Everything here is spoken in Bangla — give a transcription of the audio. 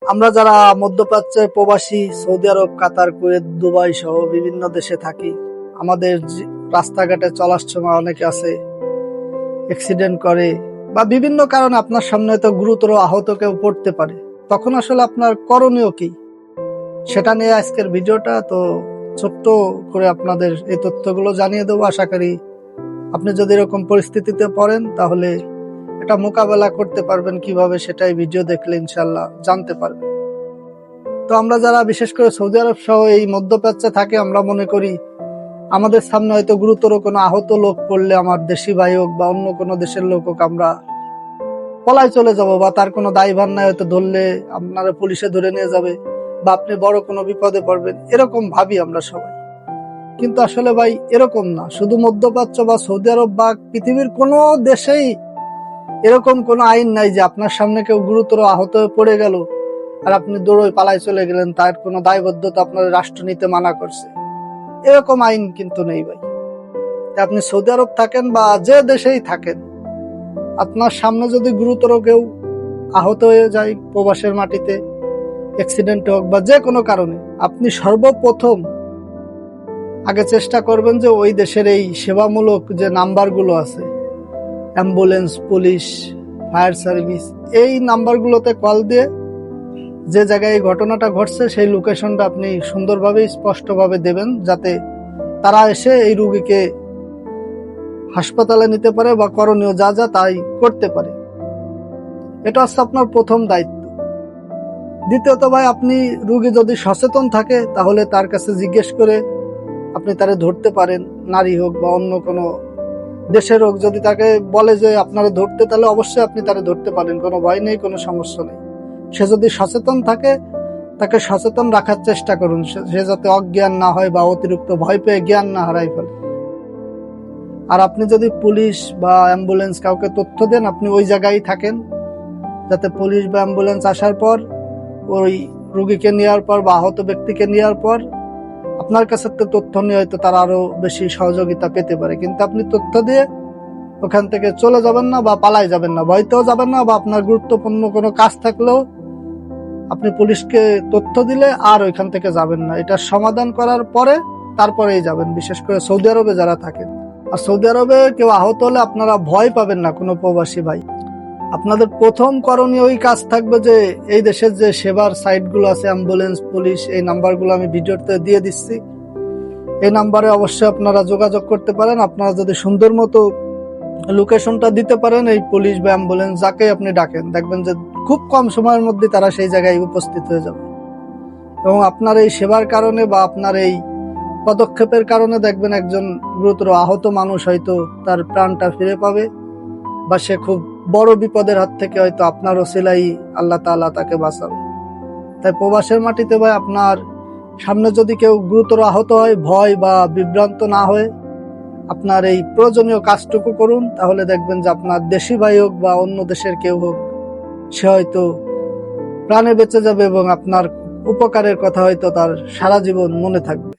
আমরা যারা মধ্যপ্রাচ্যের প্রবাসী সৌদি আরব, কাতার, কুয়েত, দুবাই সহ বিভিন্ন দেশে থাকি, আমাদের রাস্তাঘাটে চলার সময় অনেকে আছে অ্যাক্সিডেন্ট করে বা বিভিন্ন কারণে আপনার সামনে তো গুরুতর আহত কেউ পড়তে পারে। তখন আসলে আপনার করণীয় কি, সেটা নিয়ে আজকের ভিডিওটা। তো ছোট্ট করে আপনাদের এই তথ্যগুলো জানিয়ে দেবো। আশা করি আপনি যদি এরকম পরিস্থিতিতে পড়েন তাহলে এটা মোকাবেলা করতে পারবেন কিভাবে, সেটাই ভিডিও দেখলে ইনশাল্লাহ জানতে পারবেন। তো আমরা যারা বিশেষ করে সৌদি আরব সহ এই মধ্যপ্রাচ্যে থাকে, আমরা মনে করি আমাদের সামনে হয়তো গুরুতর কোনো আহত লোক পড়লে, আমার দেশি ভাই হোক বা অন্য কোনো দেশের লোক হোক, আমরা পলায় চলে যাব বা তার কোনো দায়ভার নাই, হয়তো ধরলে আপনারা পুলিশে ধরে নিয়ে যাবে বা আপনি বড় কোনো বিপদে পড়বেন, এরকম ভাবি আমরা সবাই। কিন্তু আসলে ভাই এরকম না। শুধু মধ্যপ্রাচ্য বা সৌদি আরব বা পৃথিবীর কোনো দেশেই এরকম কোনো আইন নাই যে আপনার সামনে কেউ গুরুতর আহত হয়ে পড়ে গেল আর আপনি দৌড়ে পালায় চলে গেলেন, তার কোনো দায়বদ্ধতা আপনার রাষ্ট্র নিতে মানা করছে। এরকম আইন কিন্তু নেই ভাই। আপনি সৌদি আরব থাকেন বা যে দেশেই থাকেন, আপনার সামনে যদি গুরুতর কেউ আহত হয়ে যায় প্রবাসের মাটিতে, অ্যাক্সিডেন্ট হোক বা যে কোনো কারণে, আপনি সর্বপ্রথম আগে চেষ্টা করবেন যে ওই দেশের এই সেবামূলক যে নাম্বারগুলো আছে, অ্যাম্বুলেন্স, পুলিশ, ফায়ার সার্ভিস, এই নাম্বারগুলোতে কল দিয়ে যে জায়গায় এই ঘটনাটা ঘটছে সেই লোকেশনটা আপনি সুন্দরভাবে স্পষ্টভাবে দেবেন, যাতে তারা এসে এই রুগীকে হাসপাতালে নিতে পারে বা করণীয় যা যা তাই করতে পারে। এটা হচ্ছে আপনার প্রথম দায়িত্ব। দ্বিতীয়ত ভাই, আপনি রুগী যদি সচেতন থাকে তাহলে তার কাছে জিজ্ঞেস করে আপনি তারে ধরতে পারেন। নারী হোক বা অন্য কোনো দেশের হোক, যদি তাকে বলে যে আপনারা ধরতে, তাহলে অবশ্যই আপনি তারে ধরতে পারেন, কোনো ভয় নেই, কোনো সমস্যা নেই। সে যদি সচেতন থাকে, তাকে সচেতন রাখার চেষ্টা করুন, সে যাতে অজ্ঞান না হয় বা অতিরিক্ত ভয় পেয়ে জ্ঞান না হারাই ফেলে। আর আপনি যদি পুলিশ বা অ্যাম্বুলেন্স কাউকে তথ্য দেন, আপনি ওই জায়গায় থাকেন, যাতে পুলিশ বা অ্যাম্বুলেন্স আসার পর, ওই রুগীকে নেওয়ার পর বা আহত ব্যক্তিকে নেওয়ার পর আপনার কাছে তো তথ্য নিয়ে হয়তো তারা আরো বেশি সহযোগিতা পেতে পারে। কিন্তু আপনি তথ্য দিয়ে ওখান থেকে চলে যাবেন না বা পালাই যাবেন না, ভয়তেও যাবেন না, বা আপনার গুরুত্বপূর্ণ কোনো কাজ থাকলেও আপনি পুলিশকে তথ্য দিলে আর ওইখান থেকে যাবেন না। এটা সমাধান করার পরে তারপরেই যাবেন, বিশেষ করে সৌদি আরবে যারা থাকেন। আর সৌদি আরবে কেউ আহত হলে আপনারা ভয় পাবেন না কোনো প্রবাসী ভাই। আপনাদের প্রথম করণীয় ওই কাজ থাকবে যে এই দেশের যে সেবার সাইটগুলো আছে, অ্যাম্বুলেন্স, পুলিশ, এই নাম্বারগুলো আমি ভিডিওতে দিয়ে দিচ্ছি, এই নাম্বারে অবশ্যই আপনারা যোগাযোগ করতে পারেন। আপনারা যদি সুন্দর মতো লোকেশনটা দিতে পারেন, এই পুলিশ বা অ্যাম্বুলেন্স যাকে আপনি ডাকেন, দেখবেন যে খুব কম সময়ের মধ্যে তারা সেই জায়গায় উপস্থিত হয়ে যাবে। এবং আপনার এই সেবার কারণে বা আপনার এই পদক্ষেপের কারণে দেখবেন একজন গুরুতর আহত মানুষ হয়তো তার প্রাণটা ফিরে পাবে, বা সে খুব বড় বিপদের হাত থেকে হয়তো আপনার ওসিলাই আল্লাহ তাআলা তাকে বাঁচাবে। তাই প্রবাসের মাটিতে ভাই, আপনার সামনে যদি কেউ গুরুতর আহত হয়, ভয় বা বিভ্রান্ত না হয়ে আপনার এই প্রয়োজনীয় কাজটুকু করুন, তাহলে দেখবেন যে আপনার দেশি ভাই হোক বা অন্য দেশের কেউ হোক, সে হয়তো প্রাণে বেঁচে যাবে এবং আপনার উপকারের কথা হয়তো তার সারা জীবন মনে থাকবে।